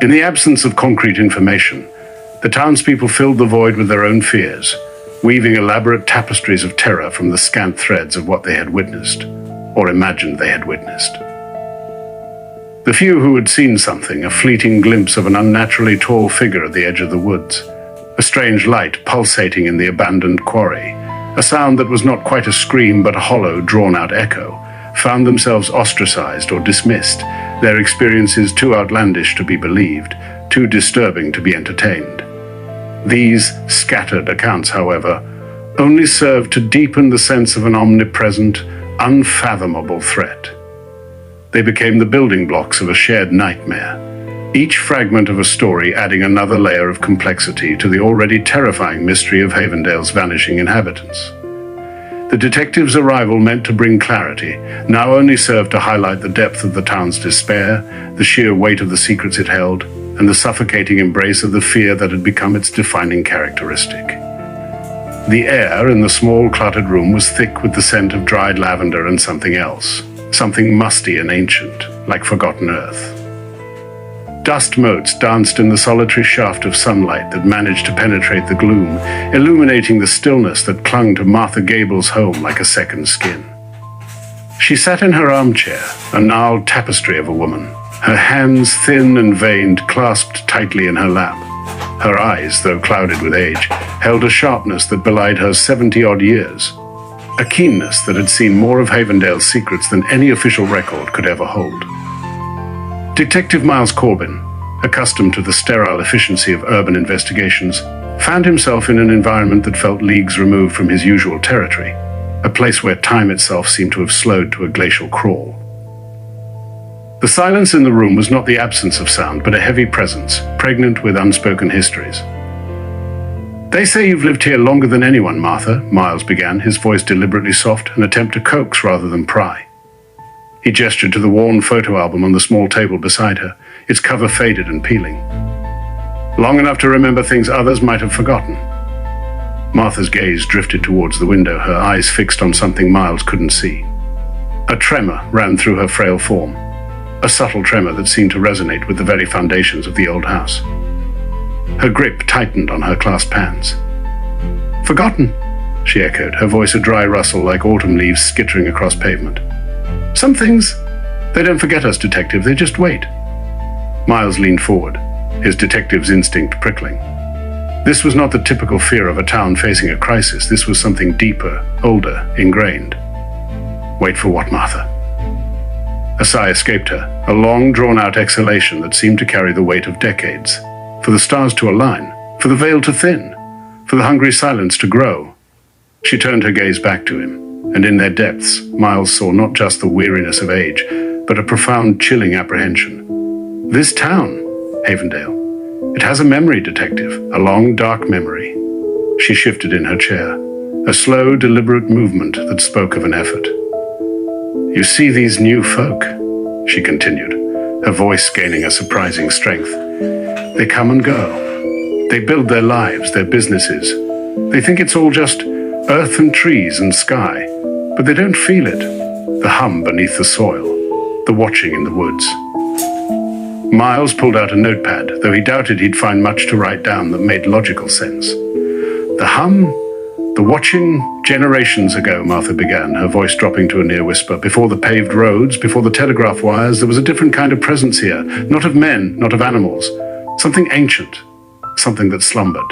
In the absence of concrete information, the townspeople filled the void with their own fears, weaving elaborate tapestries of terror from the scant threads of what they had witnessed, or imagined they had witnessed. The few who had seen something, a fleeting glimpse of an unnaturally tall figure at the edge of the woods, a strange light pulsating in the abandoned quarry, a sound that was not quite a scream but a hollow, drawn-out echo, found themselves ostracized or dismissed, their experiences too outlandish to be believed, too disturbing to be entertained. These scattered accounts, however, only served to deepen the sense of an omnipresent, unfathomable threat. They became the building blocks of a shared nightmare, each fragment of a story adding another layer of complexity to the already terrifying mystery of HavenDale's vanishing inhabitants. The detectives' arrival meant to bring clarity, now only served to highlight the depth of the town's despair, the sheer weight of the secrets it held, and the suffocating embrace of the fear that had become its defining characteristic. The air in the small, cluttered room was thick with the scent of dried lavender and something else, something musty and ancient, like forgotten earth. Dust motes danced in the solitary shaft of sunlight that managed to penetrate the gloom, illuminating the stillness that clung to Martha Gable's home like a second skin. She sat in her armchair, a gnarled tapestry of a woman, her hands thin and veined clasped tightly in her lap. Her eyes, though clouded with age, held a sharpness that belied her 70-odd years, a keenness that had seen more of HavenDale's secrets than any official record could ever hold. Detective Miles Corbin, accustomed to the sterile efficiency of urban investigations, found himself in an environment that felt leagues removed from his usual territory, a place where time itself seemed to have slowed to a glacial crawl. The silence in the room was not the absence of sound, but a heavy presence, pregnant with unspoken histories. "They say you've lived here longer than anyone, Martha," Miles began, his voice deliberately soft, an attempt to coax rather than pry. He gestured to the worn photo album on the small table beside her, its cover faded and peeling. "Long enough to remember things others might have forgotten." Martha's gaze drifted towards the window, her eyes fixed on something Miles couldn't see. A tremor ran through her frail form, a subtle tremor that seemed to resonate with the very foundations of the old house. Her grip tightened on her clasped hands. "Forgotten," she echoed, her voice a dry rustle like autumn leaves skittering across pavement. "Some things, they don't forget us, detective, they just wait." Miles leaned forward, his detective's instinct prickling. This was not the typical fear of a town facing a crisis. This was something deeper, older, ingrained. "Wait for what, Martha?" A sigh escaped her, a long, drawn-out exhalation that seemed to carry the weight of decades. For the stars to align, for the veil to thin, for the hungry silence to grow. She turned her gaze back to him, and in their depths, Miles saw not just the weariness of age, but a profound, chilling apprehension. This town, HavenDale, it has a memory, detective, a long, dark memory. She shifted in her chair, a slow, deliberate movement that spoke of an effort. "You see these new folk," she continued, her voice gaining a surprising strength. "They come and go. They build their lives, their businesses. They think it's all just earth and trees and sky, but they don't feel it. The hum beneath the soil, the watching in the woods." Miles pulled out a notepad, though he doubted he'd find much to write down that made logical sense. "The hum, the watching, generations ago," Martha began, her voice dropping to a near whisper. "Before the paved roads, before the telegraph wires, there was a different kind of presence here, not of men, not of animals. Something ancient, something that slumbered."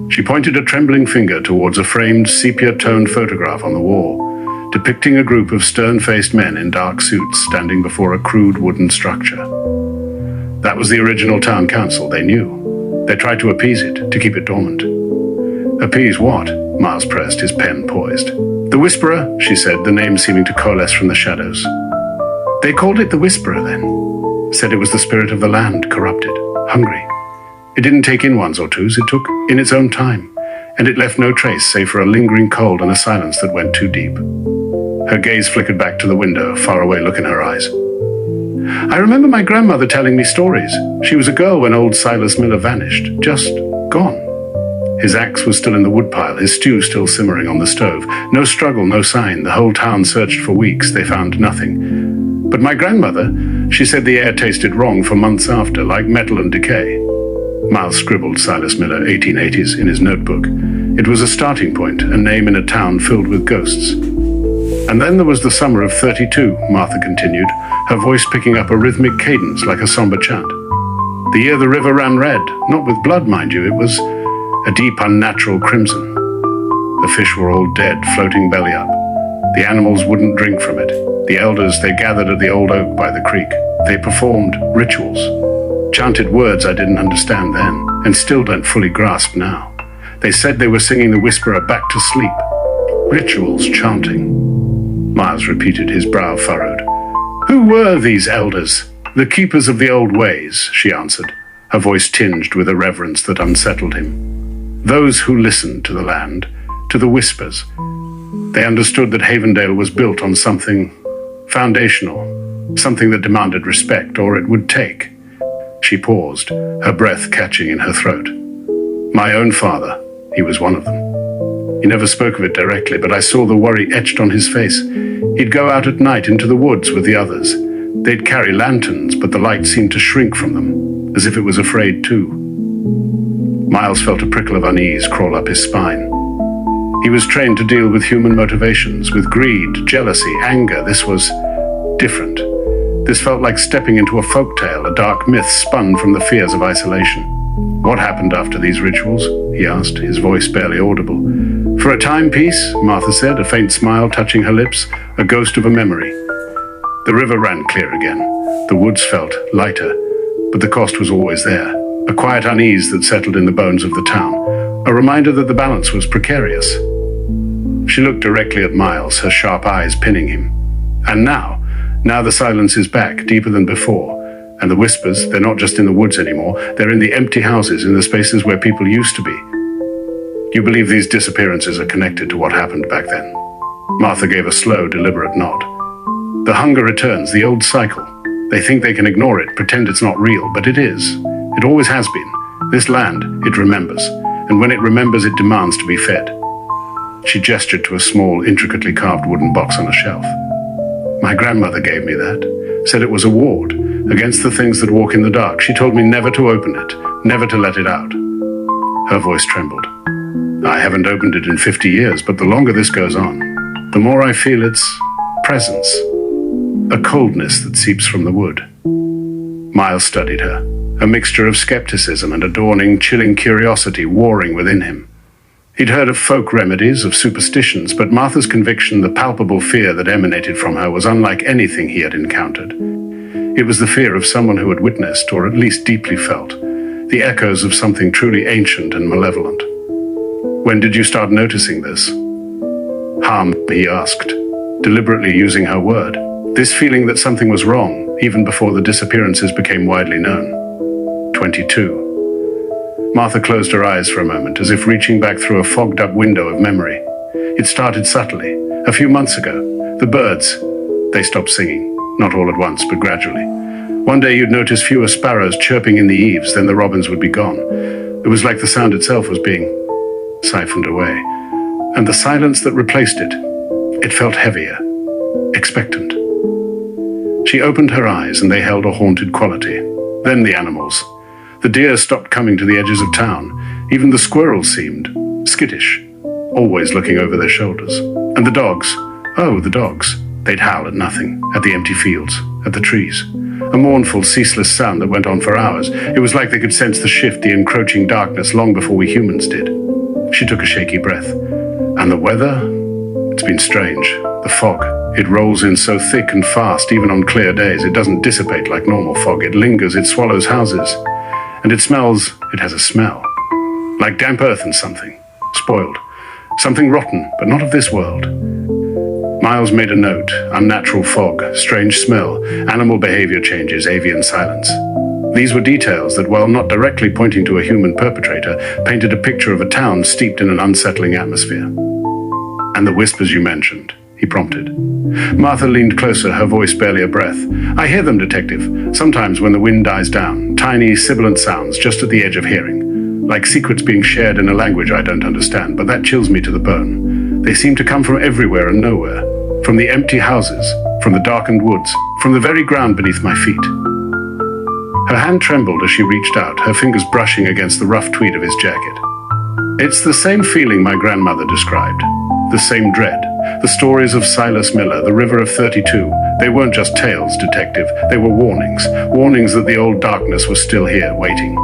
She pointed a trembling finger towards a framed, sepia-toned photograph on the wall, depicting a group of stern-faced men in dark suits standing before a crude wooden structure. That was the original town council, they knew. They tried to appease it, to keep it dormant. "Appease what?" Miles pressed, his pen poised. "The Whisperer," she said, the name seeming to coalesce from the shadows. "They called it the Whisperer then. Said it was the spirit of the land, corrupted, hungry. It didn't take in ones or twos, it took in its own time, and it left no trace save for a lingering cold and a silence that went too deep." Her gaze flickered back to the window, a faraway look in her eyes. "I remember my grandmother telling me stories. She was a girl when old Silas Miller vanished, just gone." His axe was still in the woodpile, his stew still simmering on the stove. No struggle, no sign. The whole town searched for weeks. They found nothing. "But my grandmother, She said the air tasted wrong for months after, like metal and decay. Miles scribbled Silas Miller, 1880s, in his notebook. It was a starting point, a name in a town filled with ghosts. And then there was the summer of 32, Martha continued, her voice picking up a rhythmic cadence like a somber chant. The year the river ran red, not with blood, mind you, it was a deep, unnatural crimson. The fish were all dead, floating belly up. The animals wouldn't drink from it. The elders, they gathered at the old oak by the creek. They performed rituals, chanted words I didn't understand then, and still don't fully grasp now. They said they were singing the whisperer back to sleep. Rituals, chanting. Miles repeated, his brow furrowed. Who were these elders? The keepers of the old ways, she answered, her voice tinged with a reverence that unsettled him. Those who listened to the land, to the whispers. They understood that HavenDale was built on something foundational, something that demanded respect, or it would take. She paused, her breath catching in her throat. My own father, he was one of them. He never spoke of it directly, but I saw the worry etched on his face. He'd go out at night into the woods with the others. They'd carry lanterns, but the light seemed to shrink from them, as if it was afraid too. Miles felt a prickle of unease crawl up his spine. He was trained to deal with human motivations, with greed, jealousy, anger. This was different. This felt like stepping into a folktale, a dark myth spun from the fears of isolation. What happened after these rituals? He asked, his voice barely audible. For a timepiece, Martha said, a faint smile touching her lips, a ghost of a memory. The river ran clear again. The woods felt lighter, but the cost was always there. A quiet unease that settled in the bones of the town, a reminder that the balance was precarious. She looked directly at Miles, her sharp eyes pinning him. And now the silence is back, deeper than before. And the whispers, they're not just in the woods anymore, they're in the empty houses, in the spaces where people used to be. You believe these disappearances are connected to what happened back then? Martha gave a slow, deliberate nod. The hunger returns, the old cycle. They think they can ignore it, pretend it's not real, but it is. It always has been. This land, it remembers. And when it remembers, it demands to be fed. She gestured to a small, intricately carved wooden box on a shelf. My grandmother gave me that, said it was a ward against the things that walk in the dark. She told me never to open it, never to let it out. Her voice trembled. I haven't opened it in 50 years, but the longer this goes on, the more I feel its presence, a coldness that seeps from the wood. Miles studied her, a mixture of skepticism and a dawning, chilling curiosity warring within him. He'd heard of folk remedies, of superstitions, but Martha's conviction, the palpable fear that emanated from her, was unlike anything he had encountered. It was the fear of someone who had witnessed, or at least deeply felt, the echoes of something truly ancient and malevolent. When did you start noticing this? Harm, he asked, deliberately using her word. This feeling that something was wrong, even before the disappearances became widely known. 22. Martha closed her eyes for a moment, as if reaching back through a fogged-up window of memory. It started subtly, a few months ago. The birds, they stopped singing, not all at once, but gradually. One day you'd notice fewer sparrows chirping in the eaves, then the robins would be gone. It was like the sound itself was being siphoned away. And the silence that replaced it, it felt heavier, expectant. She opened her eyes, and they held a haunted quality. Then the animals. The deer stopped coming to the edges of town. Even the squirrels seemed skittish, always looking over their shoulders. And the dogs, the dogs. They'd howl at nothing, at the empty fields, at the trees. A mournful, ceaseless sound that went on for hours. It was like they could sense the shift, the encroaching darkness, long before we humans did. She took a shaky breath. And the weather? It's been strange. The fog. It rolls in so thick and fast, even on clear days. It doesn't dissipate like normal fog. It lingers, it swallows houses. And it smells, it has a smell. Like damp earth and something. Spoiled. Something rotten, but not of this world. Miles made a note. Unnatural fog, strange smell, animal behavior changes, avian silence. These were details that, while not directly pointing to a human perpetrator, painted a picture of a town steeped in an unsettling atmosphere. And the whispers you mentioned, he prompted. Martha leaned closer, her voice barely a breath. I hear them, Detective. Sometimes when the wind dies down, tiny, sibilant sounds just at the edge of hearing. Like secrets being shared in a language I don't understand, but that chills me to the bone. They seem to come from everywhere and nowhere. From the empty houses, from the darkened woods, from the very ground beneath my feet. Her hand trembled as she reached out, her fingers brushing against the rough tweed of his jacket. It's the same feeling my grandmother described. The same dread. The stories of Silas Miller, the River of 32. They weren't just tales, detective. They were warnings. Warnings that the old darkness was still here, waiting.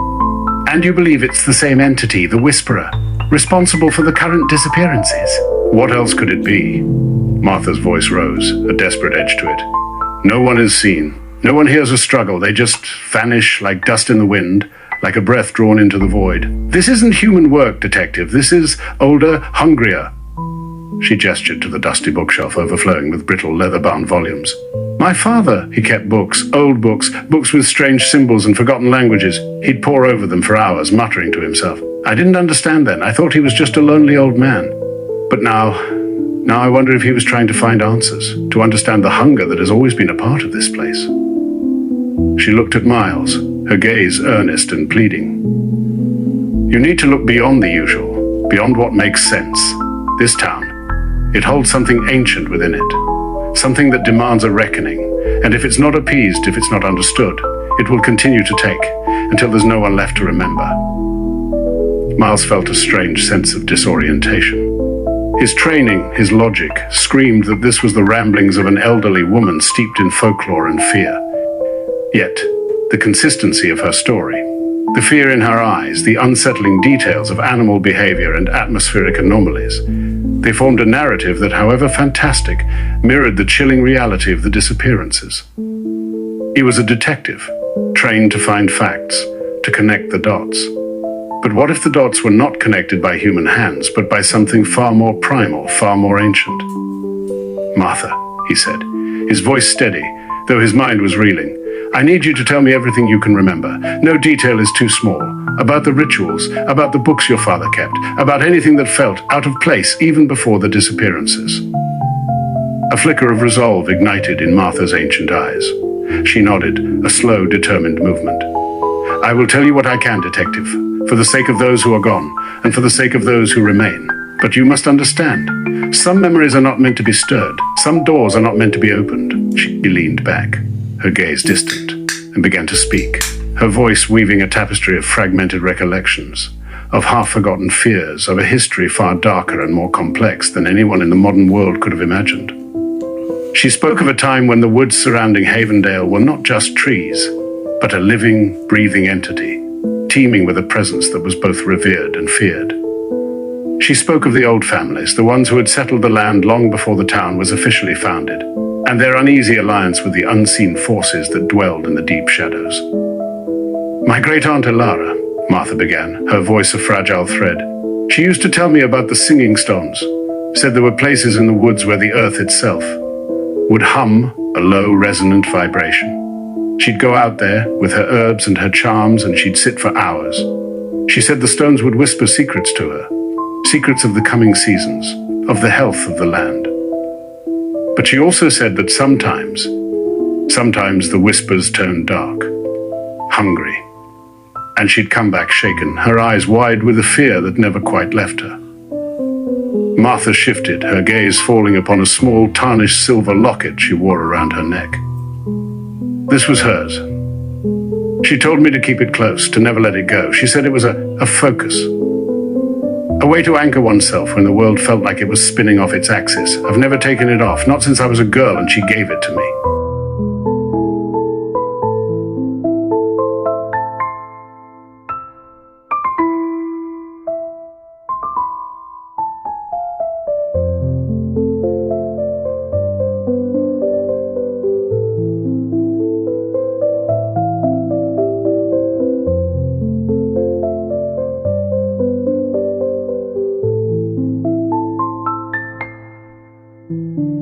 And you believe it's the same entity, the Whisperer, responsible for the current disappearances? What else could it be? Martha's voice rose, a desperate edge to it. No one is seen. No one hears a struggle. They just vanish like dust in the wind, like a breath drawn into the void. This isn't human work, detective. This is older, hungrier. She gestured to the dusty bookshelf overflowing with brittle, leather-bound volumes. My father, he kept books, old books, books with strange symbols and forgotten languages. He'd pore over them for hours, muttering to himself. I didn't understand then. I thought he was just a lonely old man. But now I wonder if he was trying to find answers, to understand the hunger that has always been a part of this place. She looked at Miles, her gaze earnest and pleading. You need to look beyond the usual, beyond what makes sense. This town, it holds something ancient within it, something that demands a reckoning, and if it's not appeased, if it's not understood, it will continue to take, until there's no one left to remember. Miles felt a strange sense of disorientation. His training, his logic, screamed that this was the ramblings of an elderly woman steeped in folklore and fear. Yet, the consistency of her story, the fear in her eyes, the unsettling details of animal behavior and atmospheric anomalies, they formed a narrative that, however fantastic, mirrored the chilling reality of the disappearances. He was a detective, trained to find facts, to connect the dots. But what if the dots were not connected by human hands, but by something far more primal, far more ancient? Martha, he said, his voice steady, though his mind was reeling. I need you to tell me everything you can remember. No detail is too small. About the rituals, about the books your father kept, about anything that felt out of place even before the disappearances. A flicker of resolve ignited in Martha's ancient eyes. She nodded, a slow, determined movement. I will tell you what I can, detective, for the sake of those who are gone, and for the sake of those who remain. But you must understand, some memories are not meant to be stirred. Some doors are not meant to be opened. She leaned back, her gaze distant, and began to speak, her voice weaving a tapestry of fragmented recollections, of half-forgotten fears, of a history far darker and more complex than anyone in the modern world could have imagined. She spoke of a time when the woods surrounding HavenDale were not just trees, but a living, breathing entity, teeming with a presence that was both revered and feared. She spoke of the old families, the ones who had settled the land long before the town was officially founded, and their uneasy alliance with the unseen forces that dwelled in the deep shadows. My great-aunt Elara, Martha began, her voice a fragile thread. She used to tell me about the singing stones, said there were places in the woods where the earth itself would hum a low, resonant vibration. She'd go out there with her herbs and her charms, and she'd sit for hours. She said the stones would whisper secrets to her, secrets of the coming seasons, of the health of the land. But she also said that sometimes the whispers turned dark, hungry, and she'd come back shaken, her eyes wide with a fear that never quite left her. Martha shifted, her gaze falling upon a small, tarnished silver locket she wore around her neck. This was hers. She told me to keep it close, to never let it go. She said it was a focus, a way to anchor oneself when the world felt like it was spinning off its axis. I've never taken it off, not since I was a girl and she gave it to me. Thank you.